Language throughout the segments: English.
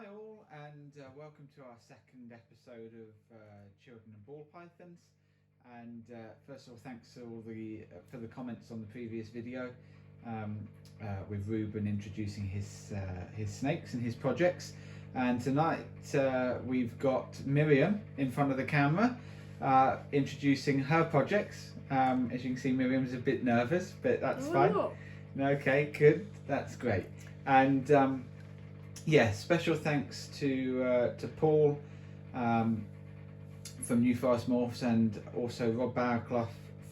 Hi all, and welcome to our second episode of Children and Ball Pythons. And first of all, thanks to all for the comments on the previous video with Ruben introducing his snakes and his projects. And tonight we've got Miriam in front of the camera introducing her projects. As you can see, Miriam's a bit nervous, but that's fine. Okay, good. That's great. And yeah, special thanks to Paul from New Forest Morphs, and also Rob Barclough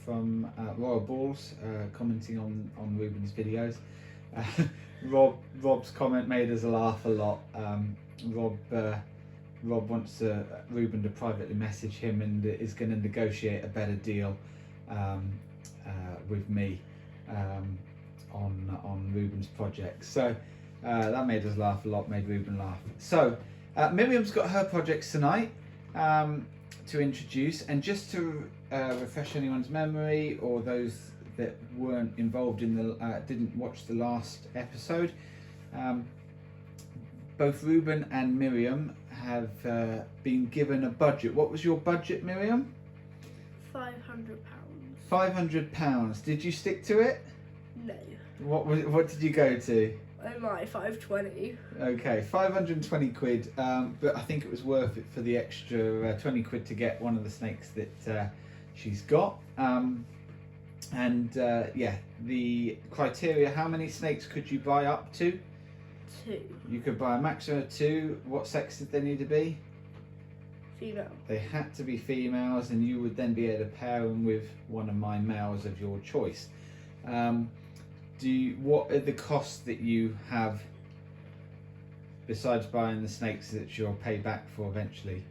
from Royal Balls commenting on Ruben's videos. Rob's comment made us laugh a lot. Rob wants Ruben to privately message him and is going to negotiate a better deal with me on Ruben's project. So that made us laugh a lot, made Ruben laugh. So Miriam's got her projects tonight to introduce, and just to refresh anyone's memory, or those that weren't involved in the didn't watch the last episode, both Ruben and Miriam have been given a budget. What was your budget, Miriam? £500. £500. Did you stick to it? No. What did you go to? I might 520. Okay, 520 quid, but I think it was worth it for the extra 20 quid to get one of the snakes that she's got. Yeah, the criteria: how many snakes could you buy up to? 2. You could buy a maximum of 2. What sex did they need to be? Female. They had to be females, and you would then be able to pair them with one of my males of your choice. What are the costs that you have besides buying the snakes that you'll pay back for eventually?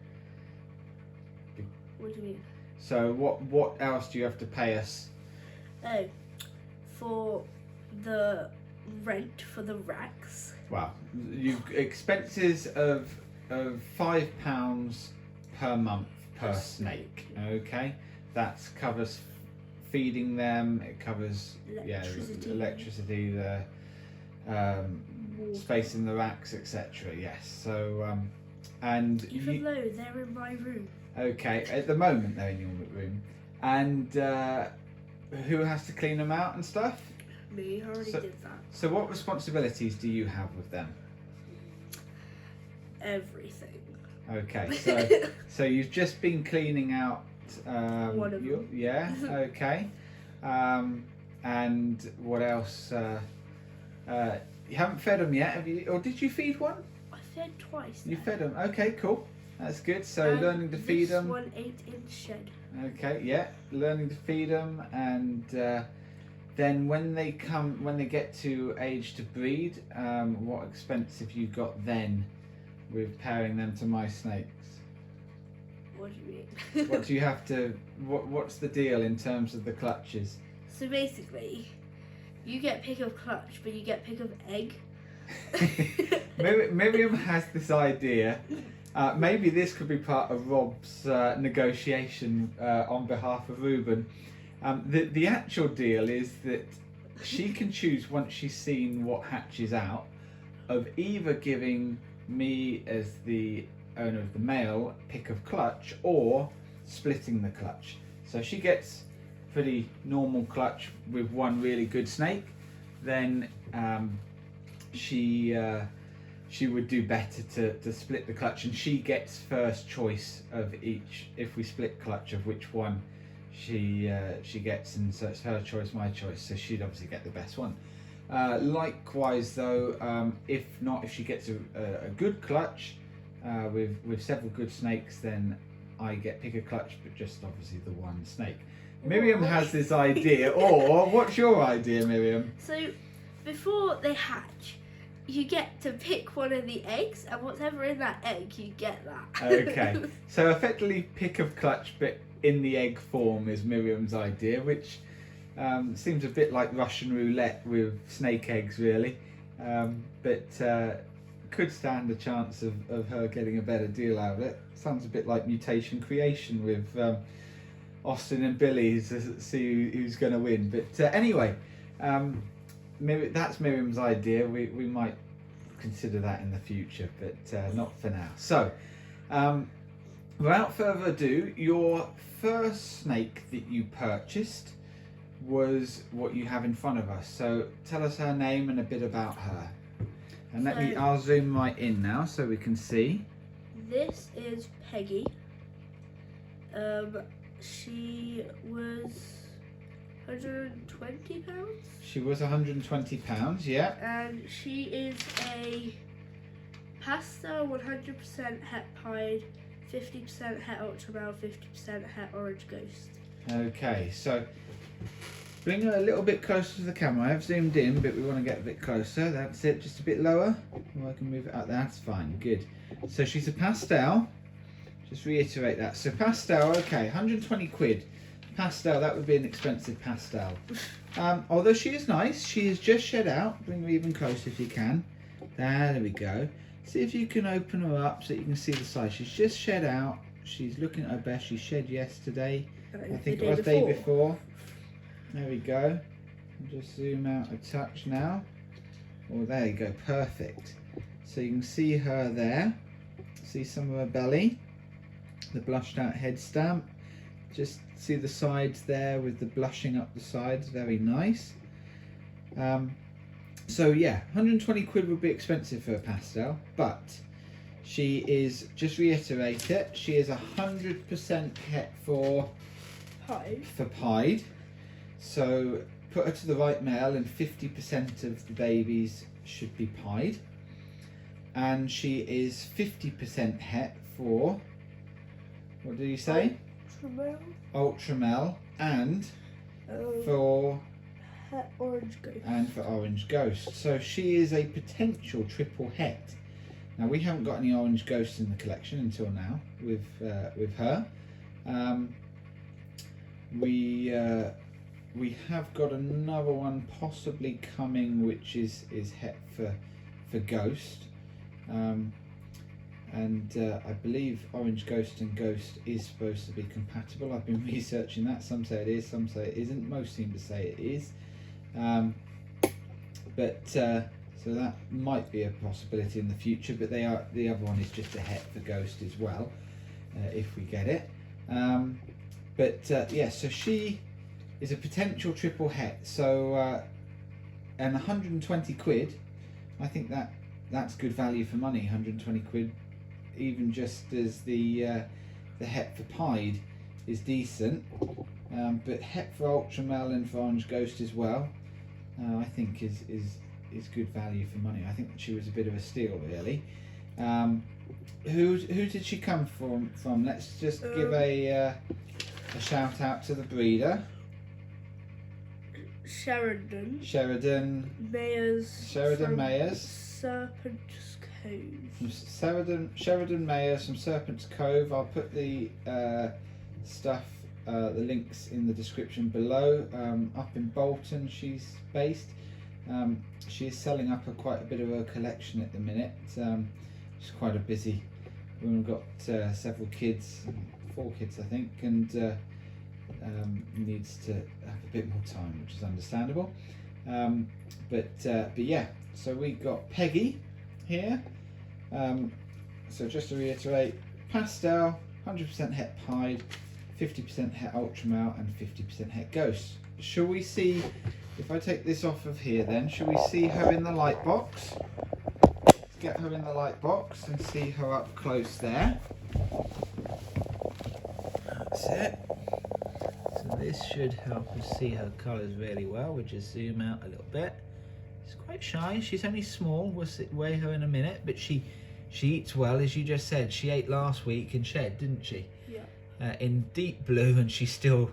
What do you mean? So what else do you have to pay us? Oh, for the rent for the racks. Well, you've expenses of £5 per month per snake. Okay, that covers feeding them, it covers electricity, the space in the racks, etc. Yes. So and even though they're in my room. Okay, at the moment they're in your room. And who has to clean them out and stuff? Me, I already did that. So what responsibilities do you have with them? Everything. Okay, so you've just been cleaning out one of them. Yeah, okay. And what else? You haven't fed them yet, have you? Or did you feed one? I fed twice. You fed them. Okay, cool. That's good. So learning to feed them. This one ate in the shed. Okay, yeah, learning to feed them, and then when they get to age to breed, what expense have you got then with pairing them to my snakes? What do you mean? What do you have to? What's the deal in terms of the clutches? So basically, you get pick of clutch, but you get pick of egg. Miriam has this idea. Maybe this could be part of Rob's negotiation on behalf of Ruben. The actual deal is that she can choose, once she's seen what hatches out, of either giving me, as the owner of the male, pick of clutch, or splitting the clutch. So she gets pretty normal clutch with one really good snake, then she would do better to split the clutch, and she gets first choice of each if we split clutch, of which one she gets, and so it's her choice, my choice, so she'd obviously get the best one. Likewise though, if she gets a good clutch with several good snakes, then I get pick a clutch, but just obviously the one snake. Miriam has this idea, or what's your idea, Miriam? So before they hatch, you get to pick one of the eggs, and whatever in that egg, you get that. Okay, so effectively pick of clutch, but in the egg form is Miriam's idea, which seems a bit like Russian roulette with snake eggs, really, but could stand a chance of her getting a better deal out of it. Sounds a bit like mutation creation with Austin and Billy to see who's going to win. But anyway, that's Miriam's idea. We might consider that in the future, but not for now. So, without further ado, your first snake that you purchased was what you have in front of us. So tell us her name and a bit about her. And I'll zoom right in now so we can see. This is Peggy. She was 120 pounds. She was 120 pounds, yeah. And she is a Pastel 100% het pied, 50% het ultra male, 50% het orange ghost. Okay, so bring her a little bit closer to the camera. I've zoomed in, but we want to get a bit closer. That's it, just a bit lower. Oh, I can move it out. That's fine, good. So she's a Pastel. Just reiterate that. So Pastel, okay, 120 quid. Pastel, that would be an expensive Pastel. Although she is nice, she is just shed out. Bring her even closer if you can. There we go. See if you can open her up so you can see the size. She's just shed out. She's looking at her best. She shed yesterday. I think it was the day before. There we go. I'll just zoom out a touch now. Oh, there you go. Perfect. So you can see her there. See some of her belly. The blushed out head stamp. Just see the sides there with the blushing up the sides. Very nice. So yeah, 120 quid would be expensive for a Pastel, but she is, just reiterate it, she is 100% het for pied. So put her to the right male and 50% of the babies should be pied. And she is 50% het for, what did you say? Ultra male and for orange ghost. And for orange ghost. So she is a potential triple het. Now we haven't got any orange ghosts in the collection until now with her. We have got another one possibly coming, which is het for ghost. I believe orange ghost and ghost is supposed to be compatible. I've been researching that. Some say it is, some say it isn't. Most seem to say it is. So that might be a possibility in the future, but the other one is just a het for ghost as well, if we get it. Yeah, so she is a potential triple het. So and 120 quid, I think that's good value for money. 120 quid, even just as the het for pied is decent, but het for ultra male and for orange ghost as well, I think is good value for money. I think she was a bit of a steal, really. Who did she come from? Let's just give a shout out to the breeder. Sheridan Mayers. Serpent's Cove. Sheridan Mayers from Serpent's Cove. I'll put the stuff, the links in the description below. Up in Bolton she's based. She is selling up quite a bit of her collection at the minute. She's quite a busy woman. Got several kids, 4 kids I think, and needs to have a bit more time, which is understandable. But yeah, so we got Peggy here. So just to reiterate, Pastel, 100% het pied, 50% het ultra male, and 50% het ghost. Shall we see, if I take this off of here then, shall we see her in the light box? Let's get her in the light box and see her up close there. That's it. So this should help us see her colours really well. We'll just zoom out a little bit. She's quite shy, she's only small. We'll weigh her in a minute, but she eats well, as you just said. She ate last week and shed, didn't she? Yeah. In deep blue, and she still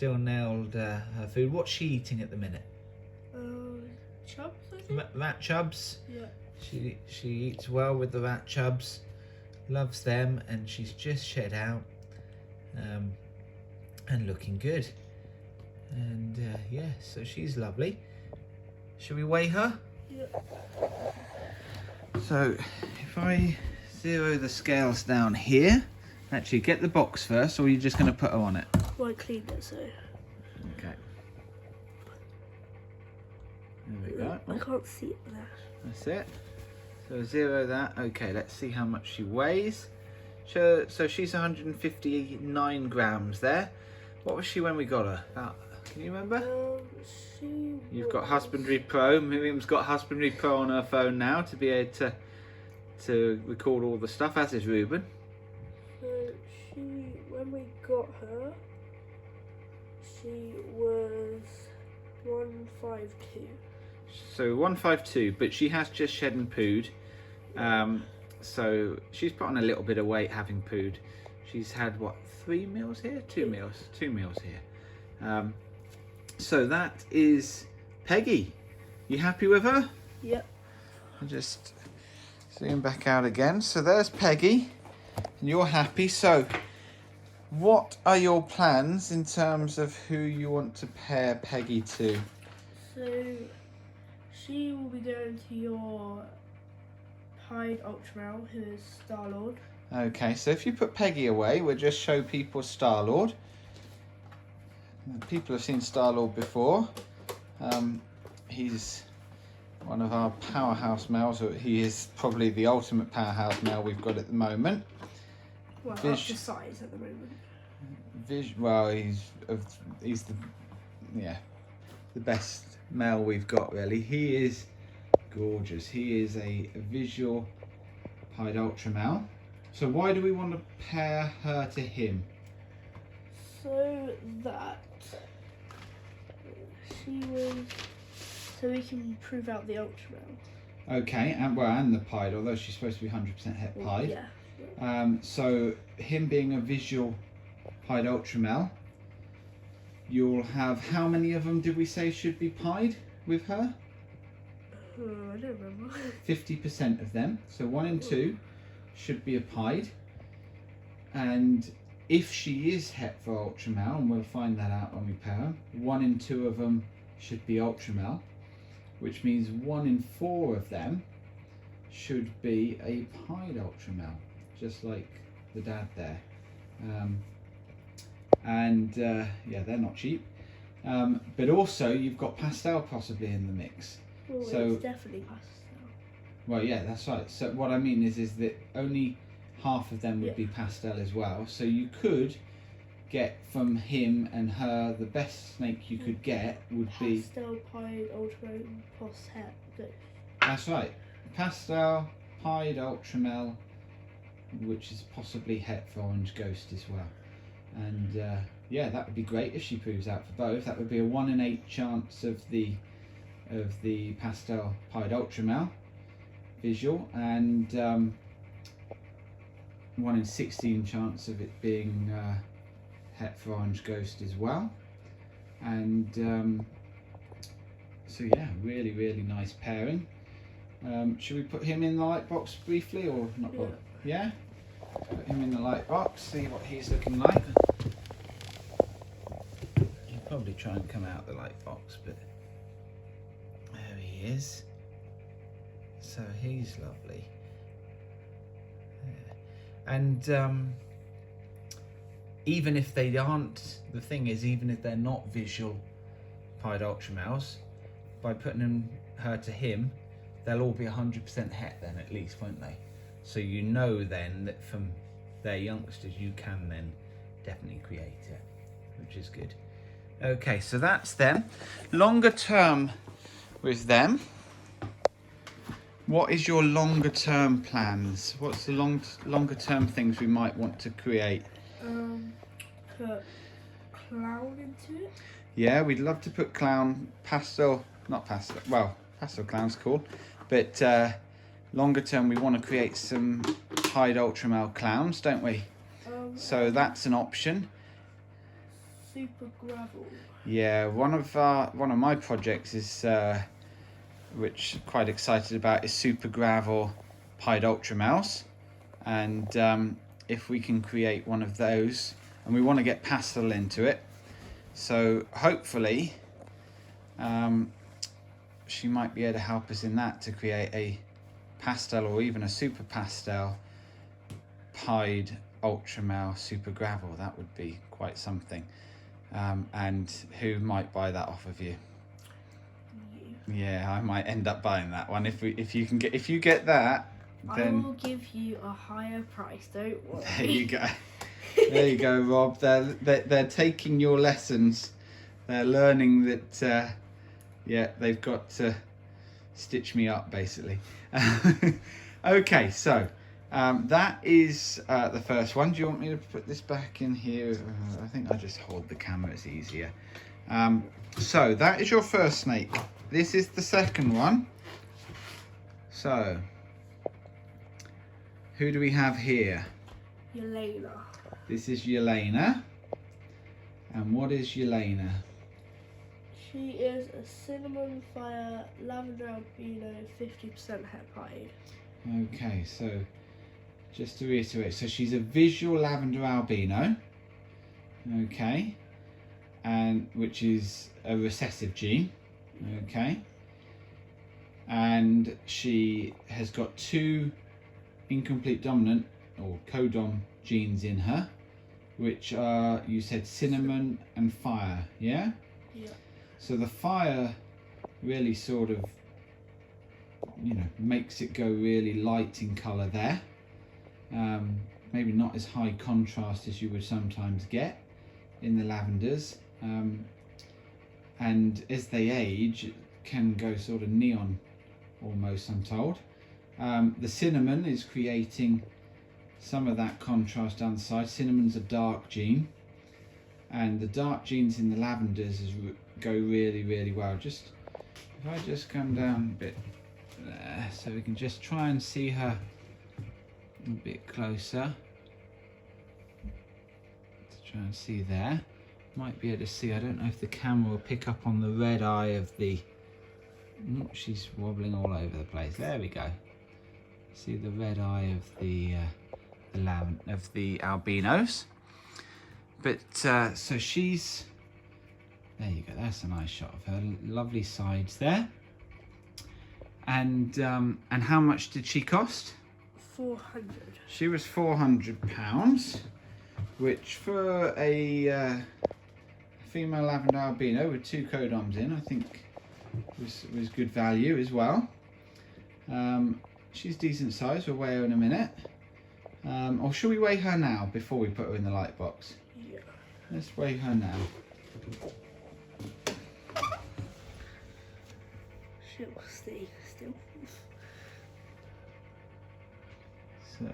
nailed her food. What's she eating at the minute? Chubs, I think. Rat chubs. Yeah. She eats well with the rat chubs, loves them, and she's just shed out, and looking good. And yeah, so she's lovely. Shall we weigh her? Yeah. So if I zero the scales down here, actually get the box first, or are you just going to put her on it? Well, I cleaned it, so. Okay. There we go. I can't see it there. That's it. So 0 that. Okay, let's see how much she weighs. So she's 159 grams there. What was she when we got her? About, can you remember? You've got Husbandry Pro. Miriam's got Husbandry Pro on her phone now to be able to record all the stuff, as is Ruben. So when we got her, she was 152. So 152, but she has just shed and pooed. So she's put on a little bit of weight having pooed. She's had what, 3 meals here? 2 meals. 2 meals here. So that is Peggy. You happy with her? Yep. I'll just zoom back out again. So there's Peggy, and you're happy. So what are your plans in terms of who you want to pair Peggy to? So she will be going to your Pied Ultramel, who is Star-Lord. Okay, so if you put Peggy away, we'll just show people Star-Lord. People have seen Star-Lord before. He's one of our powerhouse males. He is probably the ultimate powerhouse male we've got at the moment. Well, up to size at the moment. Well, he's the best male we've got, really. He is gorgeous. He is a visual Pied Ultramel. So why do we want to pair her to him? So that so we can prove out the Ultramel. Okay, and the Pied, although she's supposed to be 100% het Pied. Yeah. So him being a visual Pied Ultramel, you'll have, how many of them did we say should be pied with her? I don't remember. 50% of them. So 1 in 2 should be a pied. And if she is het for Ultramel, and we'll find that out when we pair them, 1 in 2 of them should be Ultramel, which means 1 in 4 of them should be a pied Ultramel, just like the dad there. Yeah, they're not cheap. But also you've got Pastel possibly in the mix. Well, so it's definitely Pastel. Well, yeah, that's right. So what I mean is that only half of them would be Pastel as well. So you could get from him and her, the best snake you could get would be Pastel, Pied, Ultramel, Post, Het, Ghost. That's right. Pastel, Pied, Ultramel, which is possibly het for Orange Ghost as well. And yeah, that would be great if she proves out for both. That would be a 1 in 8 chance of the Pastel Pied Ultramel visual, and 1 in 16 chance of it being het for Orange Ghost as well. And so yeah, really nice pairing. Should we put him in the light box briefly or not? Yeah? Put him in the light box, see what he's looking like. He'll probably try and come out the light box, but there he is. So he's lovely. Yeah. And even if they aren't, the thing is, even if they're not visual Pied Ultramels, by putting her to him, they'll all be 100% het then at least, won't they? So you know then that from their youngsters you can then definitely create it, which is good. Okay, so that's them. Longer term with them, what is your longer term plans? What's the longer term things we might want to create? Put clown into it. Yeah, we'd love to put clown, pastel, not pastel, well, pastel clown's cool, but longer term we want to create some Pied Ultramel clowns, don't we? So that's an option. Super gravel. Yeah, one of my projects is, which I'm quite excited about, is Super Gravel Pied Ultramels, and if we can create one of those, and we want to get Pastel into it, so hopefully she might be able to help us in that, to create a Pastel or even a Super Pastel Pied Ultramel Super Gravel. That would be quite something. And who might buy that off of you? You. Yeah, I might end up buying that one if you get that. Then I will give you a higher price. Don't worry. there you go. There you go, Rob. They're taking your lessons. They're learning that. Yeah, they've got to stitch me up basically. Okay, so that is the first one. Do you want me to put this back in here? I think I'll just hold the camera, it's easier. So that is your first snake. This is the second one. So who do we have here? Yelena. This is Yelena. And what is Yelena? She is a cinnamon fire lavender albino 50% het pied. Okay, so just to reiterate, so she's a visual lavender albino. Okay. And which is a recessive gene. Okay. And she has got 2 incomplete dominant or codom genes in her, which are, you said, cinnamon and fire, yeah? Yeah. So the fire really sort of, you know, makes it go really light in colour there. Maybe not as high contrast as you would sometimes get in the lavenders. And as they age, it can go sort of neon almost, I'm told. The cinnamon is creating some of that contrast down the side. Cinnamon's a dark gene, and the dark genes in the lavenders go really, really well. Just if I just come down a bit there, so we can just try and see her a bit closer. To try and see there. Might be able to see, I don't know if the camera will pick up on the red eye of the, she's wobbling all over the place. There we go. See the red eye of the albinos. But so she's, there you go, that's a nice shot of her. Lovely sides there. And how much did she cost? 400. She was £400, which for a female lavender albino with 2 codoms in, I think was good value as well. She's decent size. We'll weigh her in a minute. Or should we weigh her now before we put her in the light box? Yeah. Let's weigh her now. She'll stay still. So,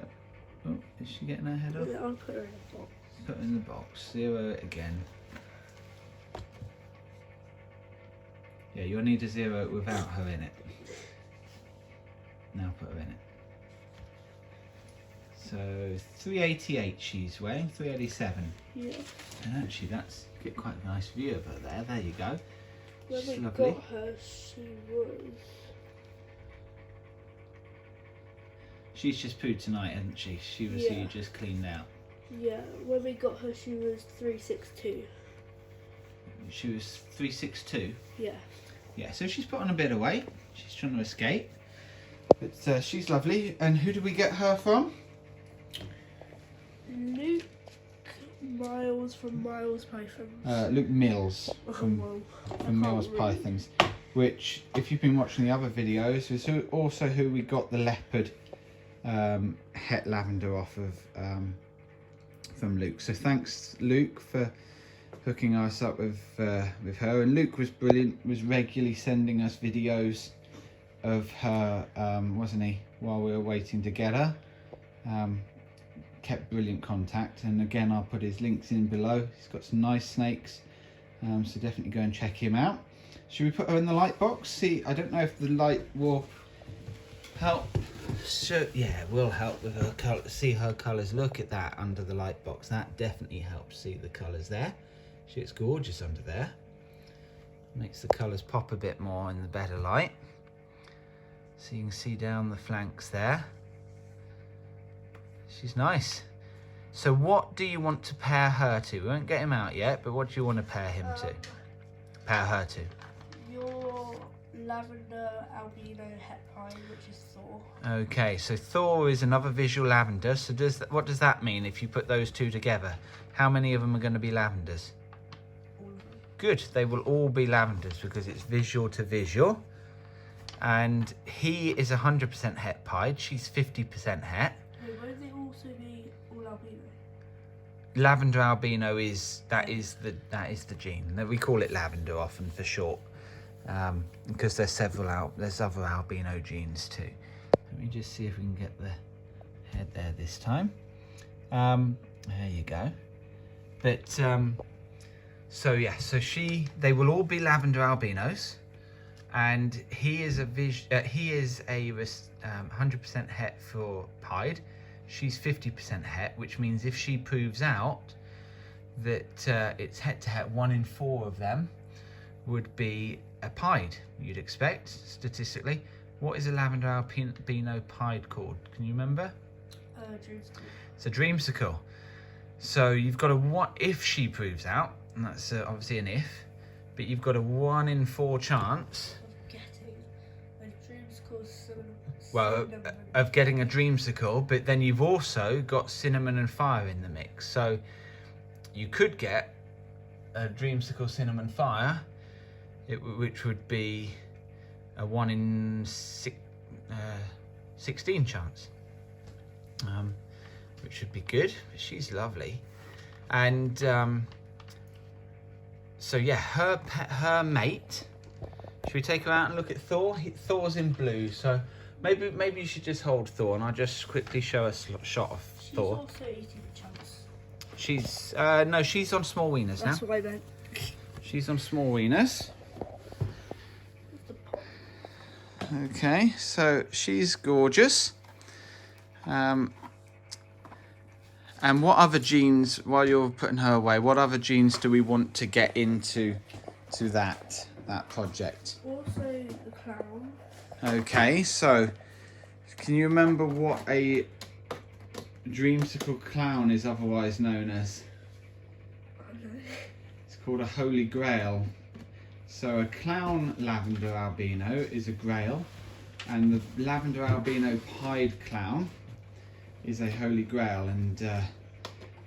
oh, is she getting her head off? Yeah, I'll put her in a box. Put her in the box. 0 it again. Yeah, you'll need to 0 it without her in it. Now put her in it. So 388 she's weighing, 387. Yeah. And actually that's, get quite a nice view of her there. There you go. When She's we lovely. got her, she was... She's just pooed tonight, hasn't she? She was Yeah. who you just cleaned out. Yeah, when we got her, she was 362. She was 362. Yeah. Yeah, so she's put on a bit of weight. She's trying to escape. But she's lovely. And who did we get her from? Luke Miles from Miles Pythons. Luke Mills from Well, I from can't Mills read. Pythons, which, if you've been watching the other videos, is also who we got the leopard het lavender off of from Luke. So thanks, Luke, for hooking us up with her. And Luke was brilliant, was regularly sending us videos of her, wasn't he, while we were waiting to get her. Kept brilliant contact, and again I'll put his links in below. He's got some nice snakes, so definitely go and check him out. Should we put her in the light box? See, I don't know if the light will help. So yeah, it will help with her color. See her colours. Look at that under the light box. That definitely helps see the colours there. She looks gorgeous under there. Makes the colours pop a bit more in the better light. So you can see down the flanks there. She's nice. So what do you want to pair her to? We won't get him out yet, but what do you want to pair him to? Pair her to? Your lavender albino het pie, which is Thor. Okay, so Thor is another visual lavender. So what does that mean if you put those two together? How many of them are going to be lavenders? All of them. Good, they will all be lavenders because it's visual to visual. And he is 100% het pied. She's 50% het. Wait, won't they also be all albino? Lavender albino is that is the gene. We call it lavender often for short, because there's other albino genes too. Let me just see if we can get the head there this time. There you go. But so yeah, they will all be lavender albinos, and he is a 100% het for pied. She's 50% het, which means if she proves out that it's het to het, 1 in 4 of them would be a pied, you'd expect, statistically. What is a lavender albino pied called? Can you remember? Dreamsicle. It's a dreamsicle. So you've got if she proves out, and that's obviously an if, but you've got a 1 in 4 chance of getting a dreamsicle, but then you've also got cinnamon and fire in the mix. So you could get a dreamsicle cinnamon fire, which would be a 1 in 16 chance, which would be good. She's lovely. And so yeah, her mate, should we take her out and look at Thor? Thor's in blue, so maybe you should just hold Thor, and I'll just quickly show a shot of Thor. She's also eating the chunks. She's no, she's on small wieners now. That's what I meant. She's on small wieners. Okay, so she's gorgeous. And what other genes, while you're putting her away, what other genes do we want to get into that project? Also the clown. Okay, so can you remember what a dreamsicle clown is otherwise known as? Oh no. It's called a holy grail. So a clown lavender albino is a grail, and the lavender albino pied clown is a holy grail. And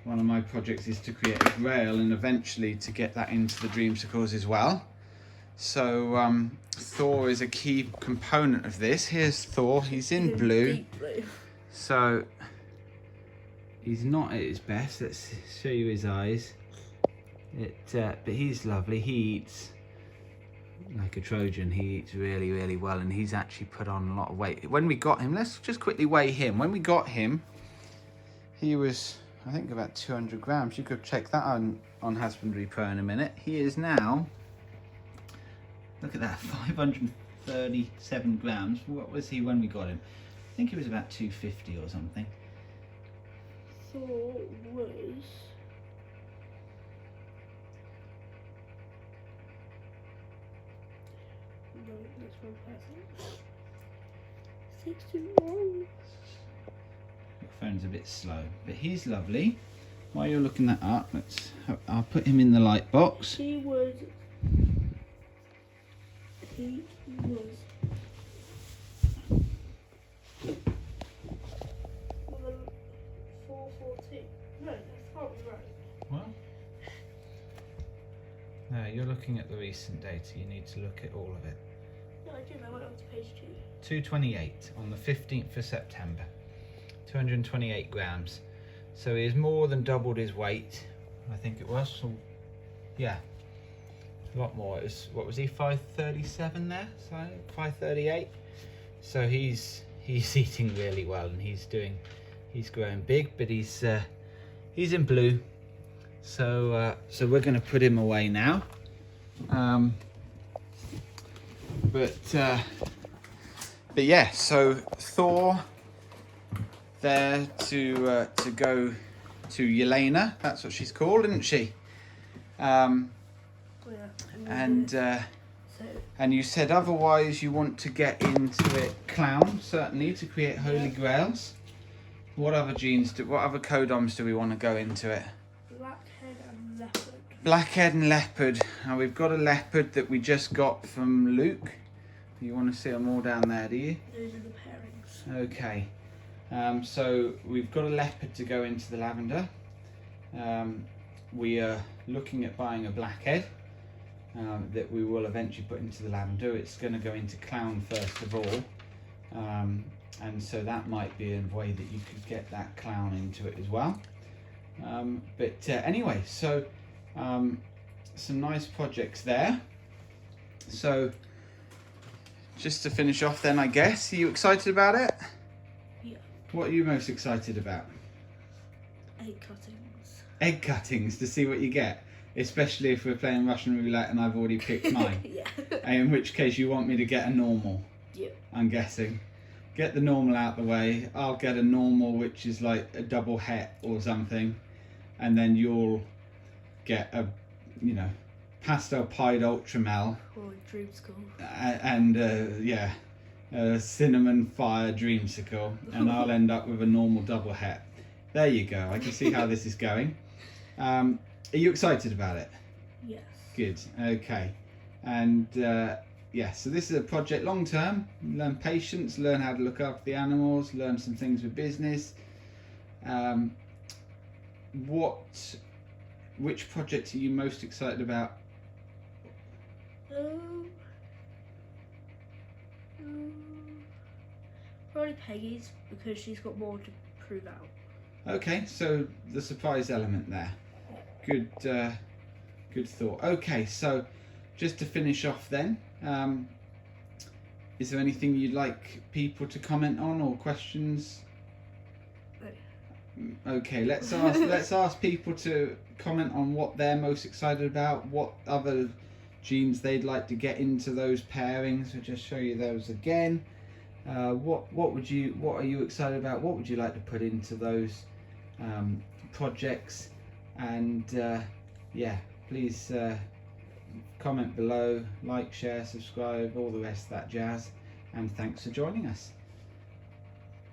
one of my projects is to create a grail and eventually to get that into the dreamsicles as well. So Thor is a key component of this. Here's Thor. He's in blue. Deep blue. So he's not at his best. Let's show you his eyes. But he's lovely. He eats like a Trojan. He eats really, really well, and he's actually put on a lot of weight. When we got him, let's just quickly weigh him. When we got him, he was, I think, about 200 grams. You could check that on Husbandry Pro in a minute. He is now, look at that, 537 grams. What was he when we got him? I think he was about 250 or something. Thor was... No, that's one person. 61. Your phone's a bit slow, but he's lovely. While you're looking that up, I'll put him in the light box. He was 414. No, that's probably right. Well, no, you're looking at the recent data. You need to look at all of it. No, I didn't. I went on to page 2. 228 on the 15th of September. 228 grams. So he has more than doubled his weight. I think it was. So, yeah, a lot more. It was, what was he, 537 there? So 538. So he's eating really well, and he's growing big, but he's in blue. So we're going to put him away now. But yeah, so Thor there to go to Yelena. That's what she's called, isn't she? And you said otherwise you want to get into it clown, certainly, to create holy grails. What other codoms do we want to go into it? Blackhead and leopard. Blackhead and leopard. Now we've got a leopard that we just got from Luke. You want to see them all down there, do you? Those are the pairings. Okay. So we've got a leopard to go into the lavender. We are looking at buying a blackhead. that we will eventually put into the Lamdo. It's going to go into clown first of all, and so that might be a way that you could get that clown into it as well. But anyway, so some nice projects there. So just to finish off then, I guess, are you excited about it? Yeah. What are you most excited about? Egg cuttings. Egg cuttings, to see what you get, especially if we're playing Russian roulette and I've already picked mine. Yeah. In which case you want me to get a normal. Yeah. I'm guessing. Get the normal out the way. I'll get a normal which is like a double het or something, and then you'll get a, you know, pastel pied ultramel Or a dreamsicle. and a cinnamon fire dreamsicle, and I'll end up with a normal double het. There you go. I can see how this is going. Are you excited about it? Yes. Good. Okay. And so this is a project long term. Learn patience, learn how to look after the animals, learn some things with business. Which project are you most excited about? Probably Peggy's, because she's got more to prove out. Okay, so the surprise element there. Good, good thought. Okay, so just to finish off then, is there anything you'd like people to comment on or questions? Okay, let's ask people to comment on what they're most excited about, what other genes they'd like to get into those pairings. I'll just show you those again. What are you excited about? What would you like to put into those projects? And please comment below, like, share, subscribe, all the rest of that jazz. And thanks for joining us.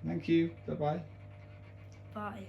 Thank you. Bye-bye. Bye.